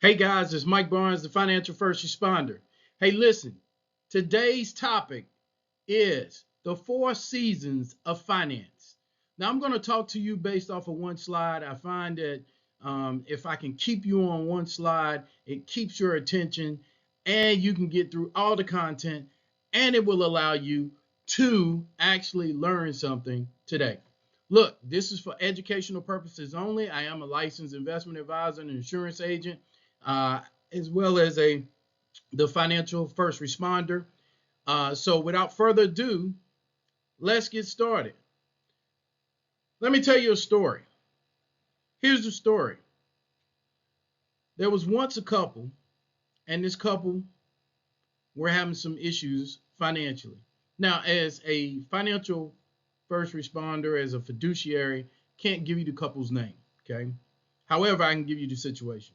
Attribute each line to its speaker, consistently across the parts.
Speaker 1: Hey guys, it's Mike Barnes, the financial first responder. Hey, listen, today's topic is the four seasons of finance. Now, I'm going to talk to you based off of one slide. I find that if I can keep you on one slide, it keeps your attention and you can get through all the content and it will allow you to actually learn something today. Look, this is for educational purposes only. I am a licensed investment advisor and insurance agent, uh, as well as the financial first responder. So without further ado, let's get started. Let me tell you a story. Here's the story. There was once a couple, and this couple were having some issues financially. Now, as a financial first responder, as a fiduciary, can't give you the couple's name, okay? However, I can give you the situation.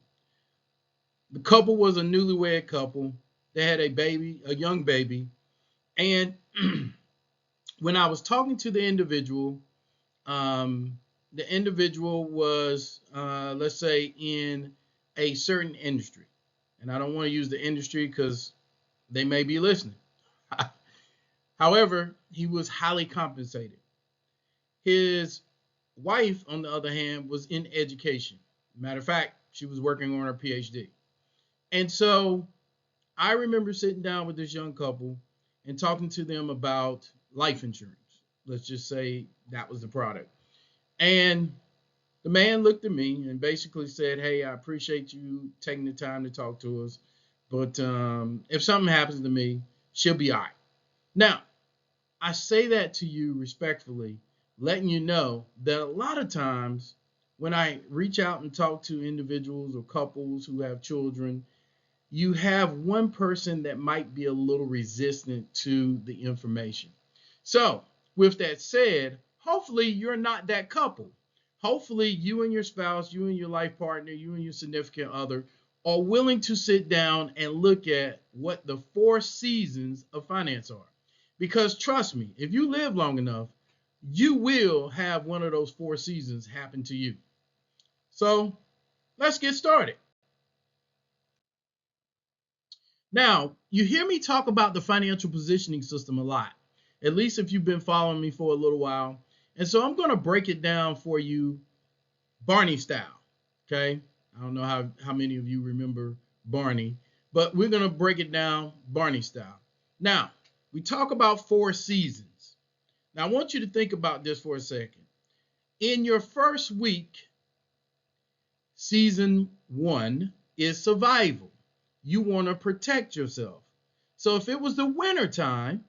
Speaker 1: The couple was a newlywed couple. They had a baby, a young baby, and when I was talking to the individual was, let's say, in a certain industry. And I don't want to use the industry because they may be listening. However, he was highly compensated. His wife, on the other hand, was in education. Matter of fact, she was working on her PhD. And so I remember sitting down with this young couple and talking to them about life insurance. Let's just say that was the product. And the man looked at me and basically said, "Hey, I appreciate you taking the time to talk to us, but if something happens to me, she'll be all right." Now, I say that to you respectfully, letting you know that a lot of times when I reach out and talk to individuals or couples who have children, you have one person that might be a little resistant to the information. So, with that said, hopefully you're not that couple. Hopefully you and your spouse, you and your life partner, you and your significant other are willing to sit down and look at what the four seasons of finance are. Because trust me, if you live long enough, you will have one of those four seasons happen to you. So, let's get started. Now, you hear me talk about the financial positioning system a lot, at least if you've been following me for a little while. And so I'm going to break it down for you Barney style. Okay. I don't know how many of you remember Barney, but we're going to break it down Barney style. Now, we talk about four seasons. Now, I want you to think about this for a second. In your first week, season one is survival. You want to protect yourself. So if it was the winter time,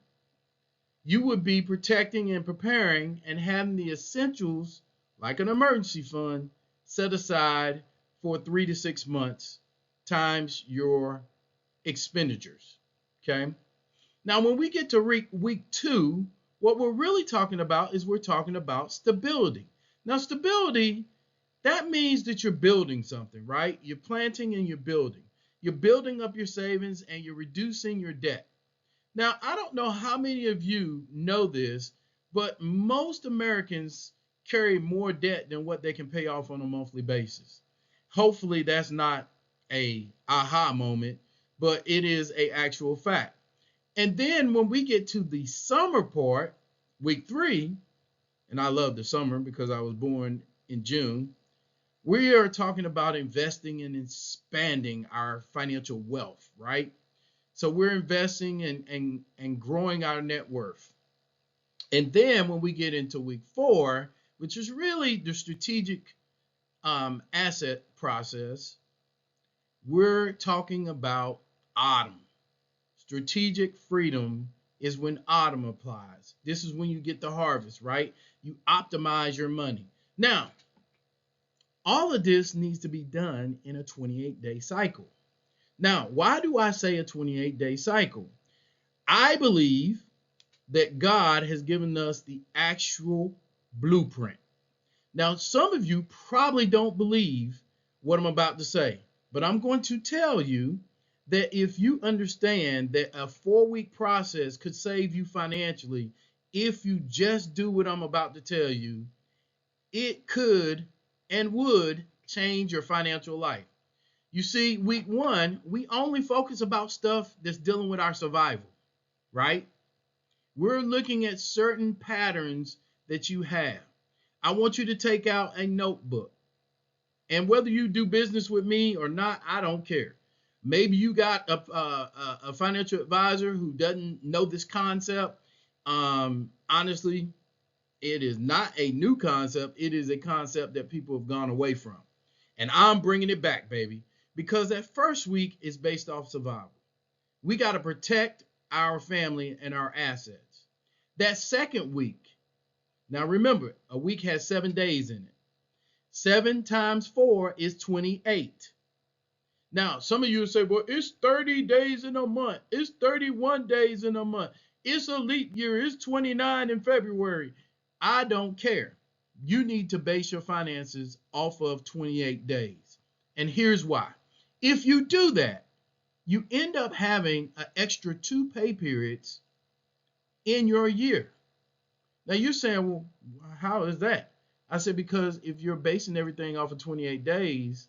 Speaker 1: you would be protecting and preparing and having the essentials like an emergency fund set aside for 3 to 6 months times your expenditures. Okay. Now, when we get to week two, what we're really talking about is we're talking about stability. Now, stability, that means that you're building something, right? You're planting and you're building. You're building up your savings and you're reducing your debt. Now, I don't know how many of you know this, but most Americans carry more debt than what they can pay off on a monthly basis. Hopefully that's not a aha moment, but it is a actual fact. And then when we get to the summer part, week three, and I love the summer because I was born in June, we are talking about investing and expanding our financial wealth, right? So we're investing and growing our net worth. And then when we get into week four, which is really the strategic asset process, we're talking about autumn. Strategic freedom is when autumn applies. This is when you get the harvest, right? You optimize your money. Now, all of this needs to be done in a 28-day cycle. Now, why do I say a 28-day cycle? I believe that God has given us the actual blueprint. Now, some of you probably don't believe what I'm about to say, but I'm going to tell you that if you understand that a 4-week process could save you financially, if you just do what I'm about to tell you, it could and would change your financial life. You see, week 1, we only focus about stuff that's dealing with our survival, right? We're looking at certain patterns that you have. I want you to take out a notebook. And whether you do business with me or not, I don't care. Maybe you got a financial advisor who doesn't know this concept. Honestly, it is not a new concept. It is a concept that people have gone away from. And I'm bringing it back, baby, because that first week is based off survival. We got to protect our family and our assets. That second week, now remember, a week has 7 days in it. 7 times 4 is 28. Now, some of you say, well, it's 30 days in a month. It's 31 days in a month. It's a leap year. It's 29 in February. I don't care. You need to base your finances off of 28 days. And here's why. If you do that, you end up having an extra 2 pay periods in your year. Now you're saying, well, how is that? I said, because if you're basing everything off of 28 days,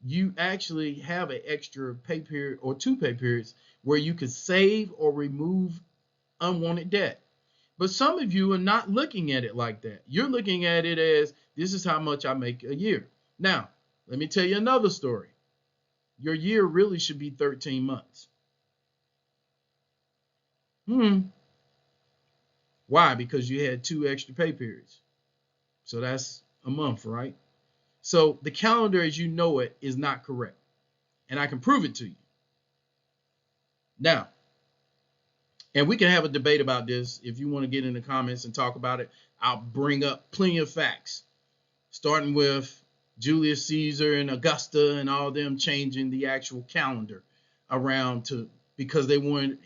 Speaker 1: you actually have an extra pay period or 2 pay periods where you could save or remove unwanted debt. But some of you are not looking at it like that. You're looking at it as, this is how much I make a year. Now, let me tell you another story. Your year really should be 13 months. Why? Because you had 2 extra pay periods. So that's a month, right? So the calendar as you know it is not correct. And I can prove it to you. Now, and we can have a debate about this. If you want to get in the comments and talk about it, I'll bring up plenty of facts, starting with Julius Caesar and Augusta and all them changing the actual calendar around to because they wanted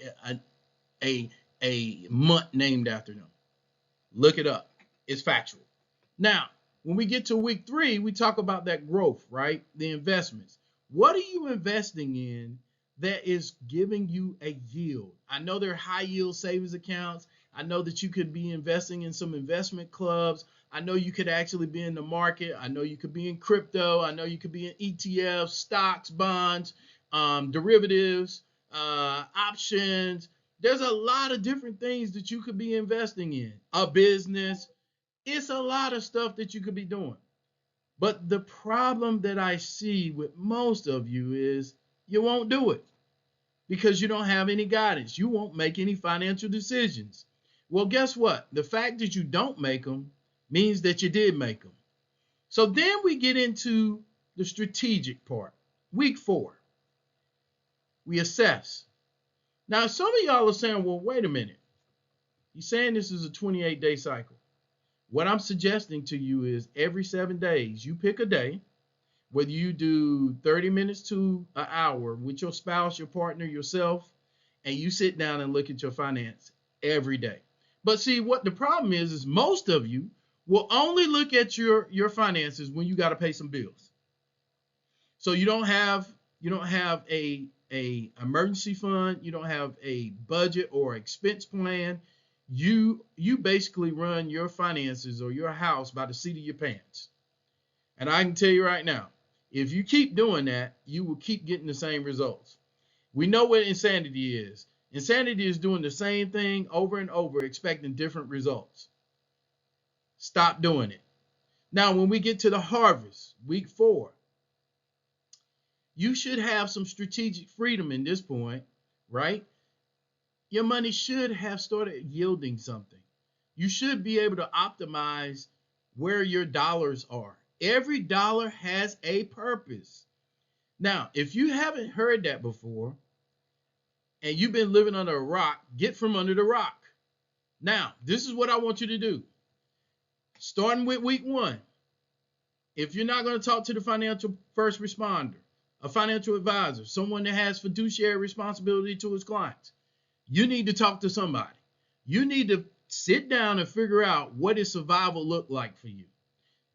Speaker 1: a month named after them. Look it up. It's factual. Now, when we get to week 3, we talk about that growth, right? The investments. What are you investing in that is giving you a yield? I know there are high yield savings accounts. I know that you could be investing in some investment clubs. I know you could actually be in the market. I know you could be in crypto. I know you could be in ETFs, stocks, bonds, derivatives, options. There's a lot of different things that you could be investing in. A business. It's a lot of stuff that you could be doing. But the problem that I see with most of you is you won't do it because you don't have any guidance. You won't make any financial decisions. Well, guess what? The fact that you don't make them means that you did make them. So then we get into the strategic part. Week 4, we assess. Now, some of y'all are saying, well, wait a minute. You're saying this is a 28-day cycle. What I'm suggesting to you is every 7 days, you pick a day, whether you do 30 minutes to an hour with your spouse, your partner, yourself, and you sit down and look at your finance every day. But see, what the problem is most of you will only look at your finances when you got to pay some bills. So you don't have a emergency fund, you don't have a budget or expense plan. You basically run your finances or your house by the seat of your pants. And I can tell you right now, if you keep doing that, you will keep getting the same results. We know what insanity is. Insanity is doing the same thing over and over, expecting different results. Stop doing it. Now, when we get to the harvest, week 4, you should have some strategic freedom in this point, right? Your money should have started yielding something. You should be able to optimize where your dollars are. Every dollar has a purpose. Now, if you haven't heard that before and you've been living under a rock, get from under the rock. Now, this is what I want you to do. Starting with week 1, if you're not going to talk to the financial first responder, a financial advisor, someone that has fiduciary responsibility to his clients, you need to talk to somebody. You need to sit down and figure out what does survival look like for you.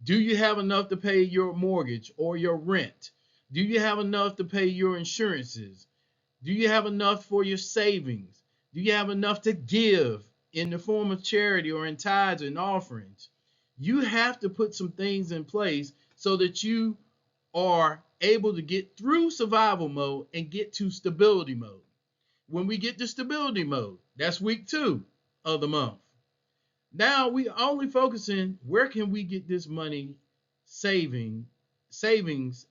Speaker 1: Do you have enough to pay your mortgage or your rent? Do you have enough to pay your insurances? Do you have enough for your savings? Do you have enough to give in the form of charity or in tithes and offerings? You have to put some things in place so that you are able to get through survival mode and get to stability mode. When we get to stability mode, that's week 2 of the month. Now we only focusing where can we get this money savings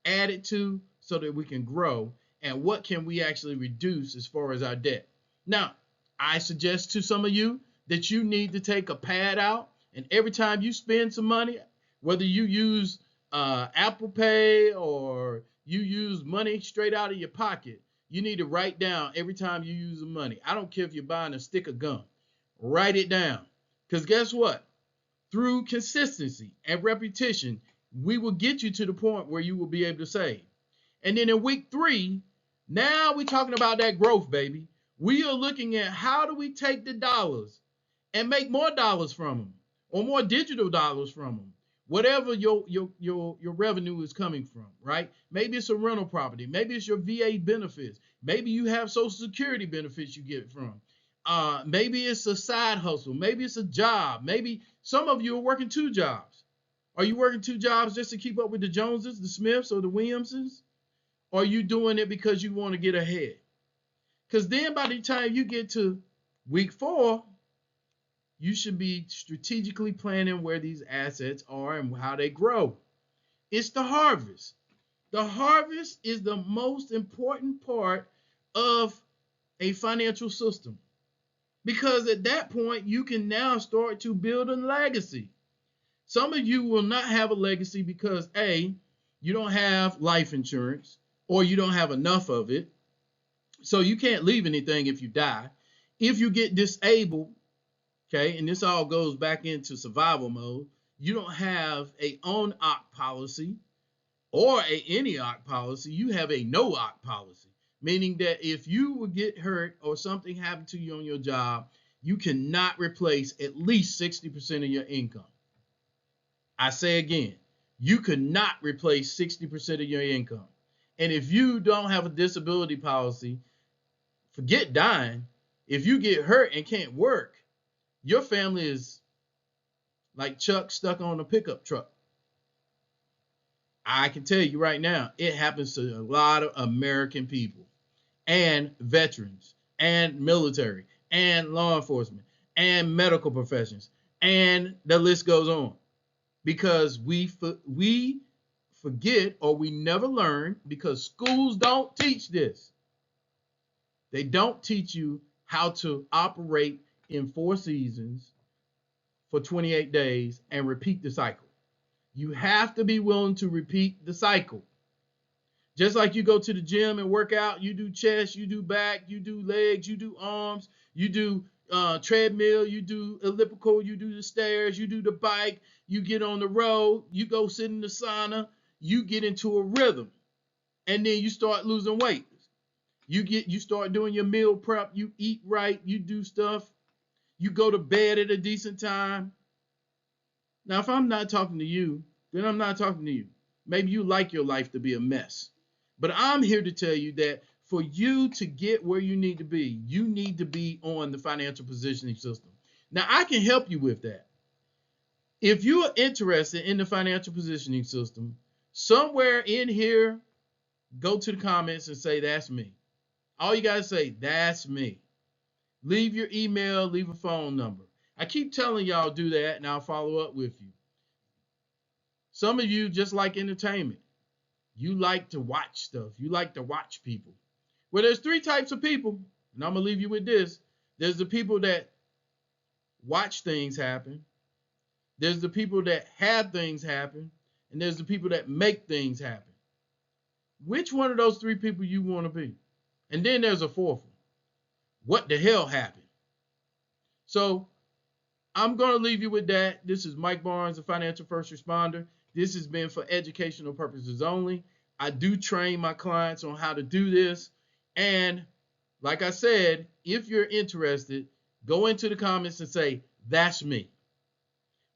Speaker 1: added to so that we can grow, and what can we actually reduce as far as our debt. Now, I suggest to some of you that you need to take a pad out, and every time you spend some money, whether you use Apple Pay or you use money straight out of your pocket, you need to write down every time you use the money. I don't care if you're buying a stick of gum. Write it down. Because guess what? Through consistency and repetition, we will get you to the point where you will be able to save. And then in week 3, now we're talking about that growth, baby. We are looking at how do we take the dollars and make more dollars from them, or more digital dollars from them. Whatever your revenue is coming from, right? Maybe it's a rental property. Maybe it's your VA benefits. Maybe you have Social Security benefits you get from. Maybe it's a side hustle. Maybe it's a job. Maybe some of you are working 2 jobs. Are you working 2 jobs just to keep up with the Joneses, the Smiths, or the Williamsons? Or are you doing it because you want to get ahead? Because then by the time you get to week 4, you should be strategically planning where these assets are and how they grow. It's the harvest. The harvest is the most important part of a financial system, because at that point, you can now start to build a legacy. Some of you will not have a legacy because A, you don't have life insurance, or you don't have enough of it. So you can't leave anything if you die. If you get disabled, okay, and this all goes back into survival mode, you don't have a on-OC policy or any OC policy. You have a no-OC policy, meaning that if you would get hurt or something happened to you on your job, you cannot replace at least 60% of your income. I say again, you could not replace 60% of your income. And if you don't have a disability policy, forget dying. If you get hurt and can't work, your family is like Chuck stuck on a pickup truck. I can tell you right now, it happens to a lot of American people and veterans and military and law enforcement and medical professions, and the list goes on, because we forget, or we never learn, because schools don't teach this. They don't teach you how to operate in 4 seasons for 28 days and repeat the cycle. You have to be willing to repeat the cycle. Just like you go to the gym and work out, you do chest, you do back, you do legs, you do arms, you do treadmill, you do elliptical, you do the stairs, you do the bike, you get on the road, you go sit in the sauna, you get into a rhythm, and then you start losing weight. You start doing your meal prep, you eat right, you do stuff, you go to bed at a decent time. Now, if I'm not talking to you, then I'm not talking to you. Maybe you like your life to be a mess. But I'm here to tell you that for you to get where you need to be on the financial positioning system. Now, I can help you with that. If you are interested in the financial positioning system, somewhere in here, go to the comments and say, that's me. All you got to say, that's me. Leave your email, leave a phone number. I keep telling y'all do that, and I'll follow up with you. Some of you just like entertainment. You like to watch stuff. You like to watch people. Well, there's 3 types of people, and I'm going to leave you with this. There's the people that watch things happen. There's the people that have things happen. And there's the people that make things happen. Which one of those 3 people you want to be? And then there's a 4th one. What the hell happened? So I'm going to leave you with that. This is Mike Barnes, a financial first responder. This has been for educational purposes only. I do train my clients on how to do this. And like I said, if you're interested, go into the comments and say, that's me.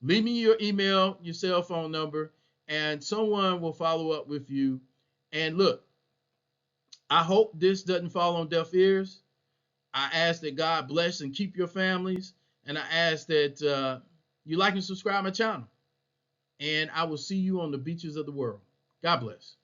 Speaker 1: Leave me your email, your cell phone number, and someone will follow up with you. And look, I hope this doesn't fall on deaf ears. I ask that God bless and keep your families. And I ask that you like and subscribe my channel. And I will see you on the beaches of the world. God bless.